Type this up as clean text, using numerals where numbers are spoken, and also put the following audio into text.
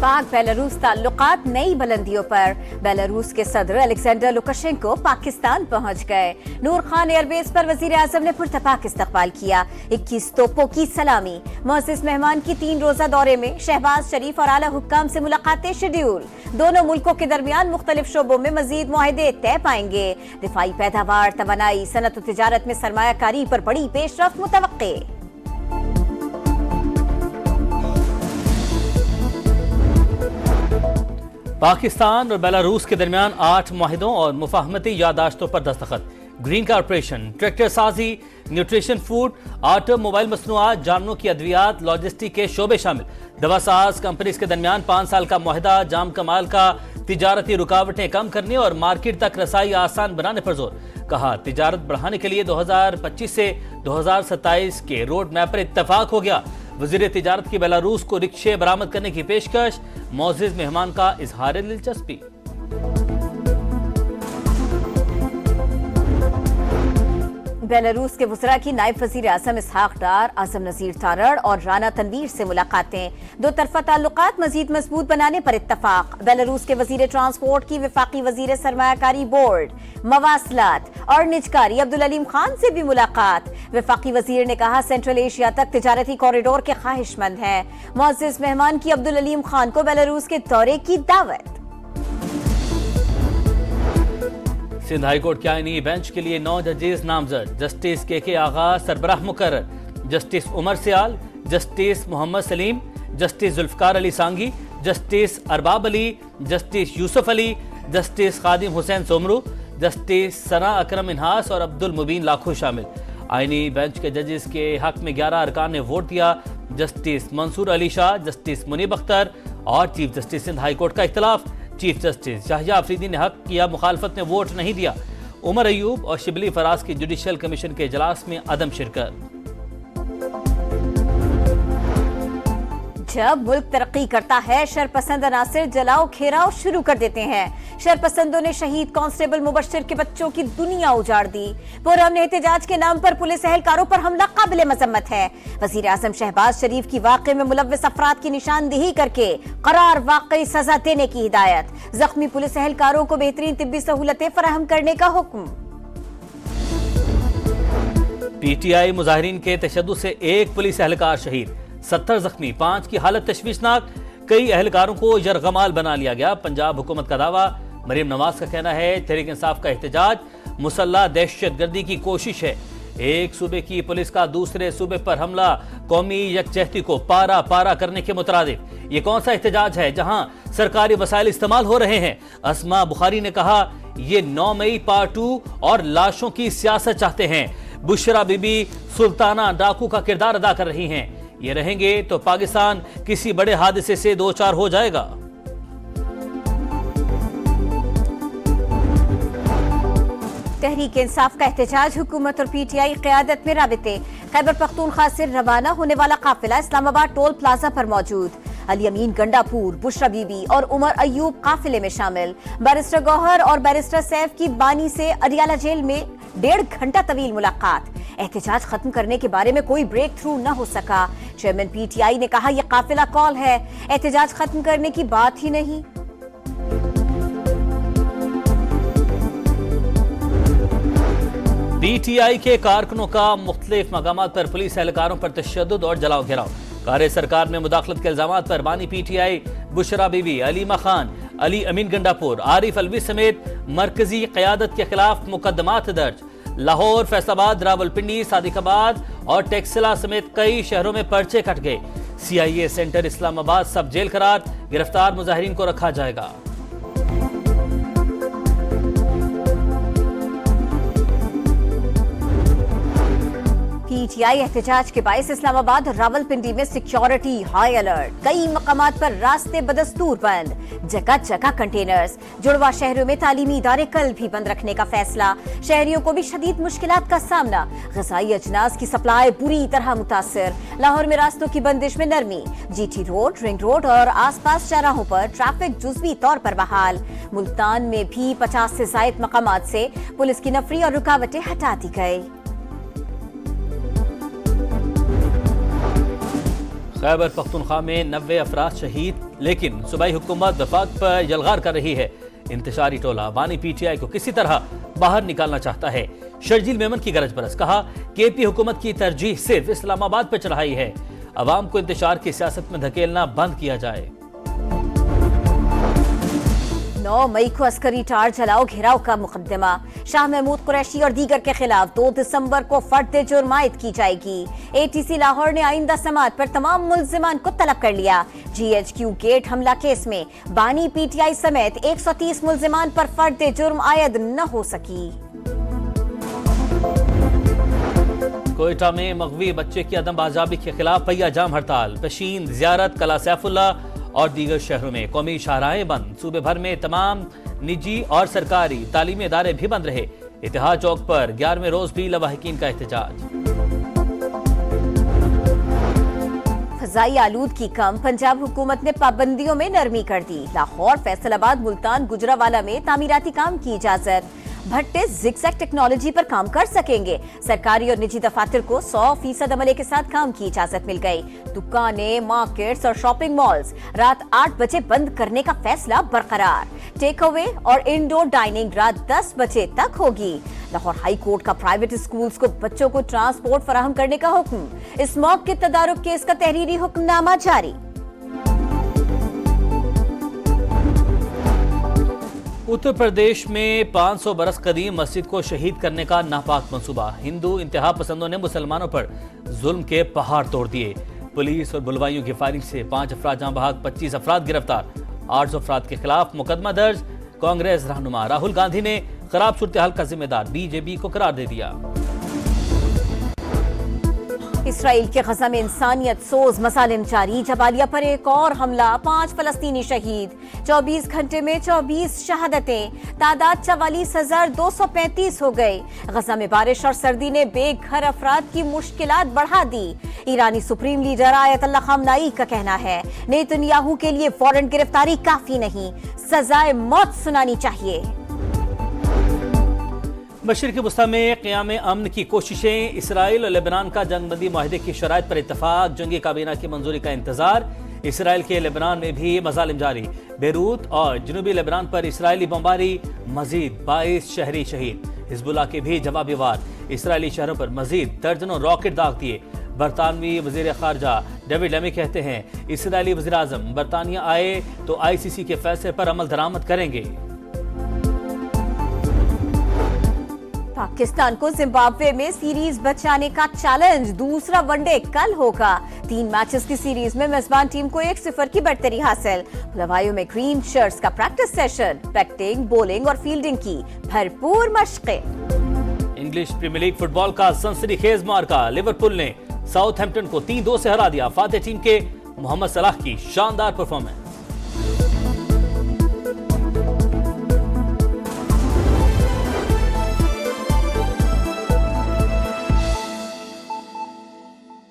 पाक बेलारूस ताल्लुकात नई बुलंदियों पर। बेलारूस के सदर अलेक्जेंडर लुकाशेंको पाकिस्तान पहुंच गए। नूर खान एयरबेस पर वजीर आजम ने पुरतपाक इस्तकबाल किया। 21 तोपों की सलामी। मुअज़्ज़िज़ मेहमान की 3 रोजा दौरे में शहबाज शरीफ और आला हुक्काम से मुलाकातें शेड्यूल। दोनों मुल्कों के दरमियान मुख्तलिफ शोबों में मजीद मुआहदे तय पाएंगे। दिफाई पैदावार, तवानाई, सनत और तिजारत में सरमायाकारी पर बड़ी पेशरफ्त मुतवक्के। पाकिस्तान और बेलारूस के दरमियान 8 मुआहिदों और मुफाहमती यादाश्तों पर दस्तखत। ग्रीन कारपोरेशन, ट्रैक्टर साजी, न्यूट्रिशन फूड, ऑटोमोबाइल मसनूआत, जानवरों की अद्वियात, लॉजिस्टिक के शोबे शामिल। दवासाज कंपनीज के दरमियान 5 साल का मुआहिदा। जाम कमाल का तिजारती रुकावटें कम करने और मार्केट तक रसाई आसान बनाने पर जोर। कहा तिजारत बढ़ाने के लिए 2025 से 2027 के रोड मैप पर इत्तफाक हो गया। वजीर तिजारत की बेलारूस को रिक्शे बरामद करने की पेशकश। मुअज़्ज़िज़ मेहमान का इजहार दिलचस्पी। बेलारूस के वज़रा की नायब वज़ीर आज़म इसहाक डार, आज़म नज़ीर तारड़ और राना तनवीर से मुलाकातें। 2 तरफ़ा ताल्लुकात मज़ीद मजबूत बनाने पर इत्तफाक। बेलारूस के वज़ीर ट्रांसपोर्ट की वफ़ाक़ी वज़ीर सरमायाकारी बोर्ड, मवासलात और निजकारी अब्दुल अलीम खान से भी मुलाकात। वफ़ाक़ी वज़ीर ने कहा सेंट्रल एशिया तक तिजारती कॉरिडोर के ख्वाहिशमंद हैं। मुअज़्ज़िज़ मेहमान की अब्दुल अलीम खान को बेलारूस के दौरे की दावत। सिंध हाई कोर्ट के आईनी बेंच के लिए 9 जजेस नामजद। जस्टिस के आगा सरबराह मुकर्रर, justice Umar Sial, justice Mohammad Saleem, justice Zulfiqar Ali Sangi, justice Arbab Ali, justice Yousuf Ali, justice Khadim Hussain Soomro, justice Sana Akram Minhas और अब्दुल मुबीन लाखो शामिल। आईनी बेंच के जजेस के हक में 11 अरकान ने वोट दिया। जस्टिस मंसूर अली शाह, जस्टिस मुनीब अख्तर और chief justice Sindh high court का इख्तिलाफ। चीफ जस्टिस याहिया अफरीदी ने हक किया, मुखालफत ने वोट नहीं दिया। उमर अयूब और शिबली फराज की जुडिशल कमीशन के इजलास में अदम शिरकत। जब मुल्क तरक्की करता है, शरपसंद अनासिर जलाओ घेराव शुरू कर देते हैं। शरपसंदों ने शहीद कांस्टेबल मुबश्शिर के बच्चों की दुनिया उजाड़ दी। पुरअमन एहतजाज के नाम पर पुलिस एहलकारों पर हमला काबिल मजम्मत है। वजीर आजम शहबाज शरीफ की वाक़े में मुलव्विस अफराद की निशानदेही करके करार वाकई सजा देने की हिदायत। जख्मी पुलिस एहलकारों को बेहतरीन तिब्बी सहूलतें फराहम करने का हुक्म। PTI मुजाहिरीन के तशद्दुद से 1 पुलिस एहलकार शहीद, 70 जख्मी, 5 की हालत तशवीशनाक। कई एहलकारों को यरगमाल बना लिया गया। पंजाब हुकूमत का दावा। मरीम नवाज का कहना है तहरीक इंसाफ का एहतजाज मुसल्लह दहशतगर्दी की कोशिश है। एक सूबे की पुलिस का दूसरे सूबे पर हमला कौमी यकजहती को पारा पारा करने के मुतरादिफ। ये कौन सा एहतजाज है जहां सरकारी वसाइल इस्तेमाल हो रहे हैं। अस्मा बुखारी ने कहा ये 9 मई पार्ट 2 और लाशों की सियासत चाहते हैं। बुशरा बीबी सुल्ताना डाकू का किरदार अदा कर रही हैं। ये रहेंगे तो पाकिस्तान किसी बड़े हादसे से 2-4 हो जाएगा। तहरीक इंसाफ का एहतजाज, हुकूमत और PTI क़यादत में राबिते। खैबर पख्तूनख्वा से रवाना होने वाला काफिला इस्लामाबाद टोल प्लाजा पर मौजूद। अली अमीन गंडापुर, बुशरा बीबी और उमर अयूब काफिले में शामिल। बैरिस्टर गौहर और बैरिस्टर सैफ की बानी से अडियाला जेल में 1.5 घंटा तवील मुलाकात। एहतजाज खत्म करने के बारे में कोई ब्रेक थ्रू न हो सका। चेयरमैन PTI ने कहा यह काफिला कॉल है, एहतजाज खत्म करने की बात ही नहीं। PTI के कारकुनों का मुख्तलिफ मकामात पर पुलिस एहलकारों पर तशद्दुद और जलाओ घेराव। कार्य सरकार में मुदाखलत के इल्जामात पर बानी PTI बुशरा बीबी, अलीमा खान, अली अमीन गंडापुर, आरिफ अलवी समेत मरकजी क़यादत के खिलाफ मुकदमात दर्ज। लाहौर, फैसलाबाद, रावलपिंडी, सादिकाबाद और टेक्सिला समेत कई शहरों में पर्चे कट गए। CIA सेंटर इस्लामाबाद सब जेल करार। गिरफ्तार मुजाहिरीन को रखा जाएगा। PTI एहतजाज के बायस इस्लामाबाद और रावलपिंडी में सिक्योरिटी हाई अलर्ट। कई मकामात पर रास्ते बदस्तूर बंद, जगह जगह कंटेनर्स। जुड़वा शहरों में तालीमी इदारे कल भी बंद रखने का फैसला। शहरियों को भी शदीद मुश्किलात का सामना। ग़िज़ाई अजनास की सप्लाई बुरी तरह मुतासिर। लाहौर में रास्तों की बंदिश में नरमी। GT रोड, रिंग रोड और आसपास चौराहों पर ट्रैफिक जुज़वी तौर पर बहाल। मुल्तान में भी 50 से ज़ायद मकामात से पुलिस की नफरी और रुकावटें हटा दी गई। खैबर पख्तूनख्वा में 90 अफराद शहीद, لیکن صوبائی حکومت وفاق پر یلغار کر رہی ہے۔ انتشاری ٹولہ بانی پی ٹی آئی کو کسی طرح باہر نکالنا چاہتا ہے۔ شرجیل میمن کی گرج برس، کہا کہ پی حکومت کی ترجیح صرف اسلام آباد پر چڑھائی ہے، عوام کو انتشار کی سیاست میں دھکیلنا بند کیا جائے۔ 9 مئی کو عسکری ٹار جلاؤ گھیراؤ کا مقدمہ، شاہ محمود قریشی اور دیگر کے خلاف 2 دسمبر کو فرد جرم عائد کی جائے گی۔ اے ٹی سی لاہور نے آئندہ سماعت پر تمام ملزمان کو طلب کر لیا۔ جی ایچ کیو گیٹ حملہ کیس میں بانی پی ٹی آئی سمیت 130 ملزمان پر فرد جرم عائد نہ ہو سکی۔ کوئٹہ میں مغوی بچے کی عدم بازیابی کے خلاف پہیہ جام ہڑتال، پشین، زیارت، قلعہ سیف اللہ اور دیگر شہروں میں قومی شاہراہیں بند۔ صوبے بھر میں تمام نجی اور سرکاری تعلیمی ادارے بھی بند رہے۔ اتحاد چوک پر 11ویں روز بھی لواحقین کا احتجاج۔ فضائی آلودگی کم، پنجاب حکومت نے پابندیوں میں نرمی کر دی۔ لاہور، فیصل آباد، ملتان، گجرانوالہ میں تعمیراتی کام کی اجازت۔ بھٹے زگ زیگ ٹیکنالوجی پر کام کر سکیں گے۔ سرکاری اور نجی دفاتر کو 100% عملے کے ساتھ کام کی اجازت مل گئی۔ دکانیں، مارکیٹس اور شاپنگ مالز رات 8 بجے بند کرنے کا فیصلہ برقرار۔ ٹیک اوے اور انڈور ڈائننگ رات 10 بجے تک ہوگی۔ لاہور ہائی کورٹ کا پرائیویٹ اسکولز کو بچوں کو ٹرانسپورٹ فراہم کرنے کا حکم۔ اسموگ کے تدارک کیس کا تحریری حکم نامہ جاری۔ اتر پردیش میں 500 برس قدیم مسجد کو شہید کرنے کا ناپاک منصوبہ، ہندو انتہا پسندوں نے مسلمانوں پر ظلم کے پہاڑ توڑ دیے۔ پولیس اور بلوائیوں کی فائرنگ سے 5 افراد جاں بحق، 25 افراد گرفتار، 800 افراد کے خلاف مقدمہ درج۔ کانگریس رہنما راہل گاندھی نے خراب صورتحال کا ذمہ دار بی جے پی کو قرار دے دیا۔ اسرائیل کے غزہ میں انسانیت سوز مظالم جاری، جبالیہ پر ایک اور حملہ، 5 فلسطینی شہید، 24 گھنٹے میں 24 شہادتیں، تعداد 44,235 ہو گئی۔ غزہ میں بارش اور سردی نے بے گھر افراد کی مشکلات بڑھا دی۔ ایرانی سپریم لیڈر آیت اللہ خامنائی کا کہنا ہے نیتن یاہو کے لیے وارنٹ گرفتاری کافی نہیں، سزائے موت سنانی چاہیے۔ مشرق وسطی میں قیام امن کی کوششیں، اسرائیل اور لبنان کا جنگ بندی معاہدے کی شرائط پر اتفاق، جنگی کابینہ کی منظوری کا انتظار۔ اسرائیل کے لبنان میں بھی مظالم جاری، بیروت اور جنوبی لبنان پر اسرائیلی بمباری، مزید 22 شہری شہید۔ حزب اللہ کے بھی جوابی وار، اسرائیلی شہروں پر مزید درجنوں راکٹ داغ دیے۔ برطانوی وزیر خارجہ ڈیوڈ لیمی کہتے ہیں اسرائیلی وزیر اعظم برطانیہ آئے تو آئی سی سی کے فیصلے پر عمل درآمد کریں گے۔ پاکستان کو زمبابوے میں سیریز بچانے کا چیلنج، دوسرا ون ڈے کل ہوگا۔ 3 میچز کی سیریز میں میزبان ٹیم کو 1-0 کی بڑھتری حاصل۔ بلوائیوں میں گرین شرٹس کا پریکٹس سیشن، بیٹنگ، بولنگ اور فیلڈنگ کی بھرپور مشقیں۔ انگلش پریمیئر لیگ فٹ بال کا سنسنی خیز معرکہ، لیورپول نے ساؤتھ ہیمپٹن کو 3-2 سے ہرا دیا۔ فاتح ٹیم کے محمد صلاح کی شاندار پرفارمنس۔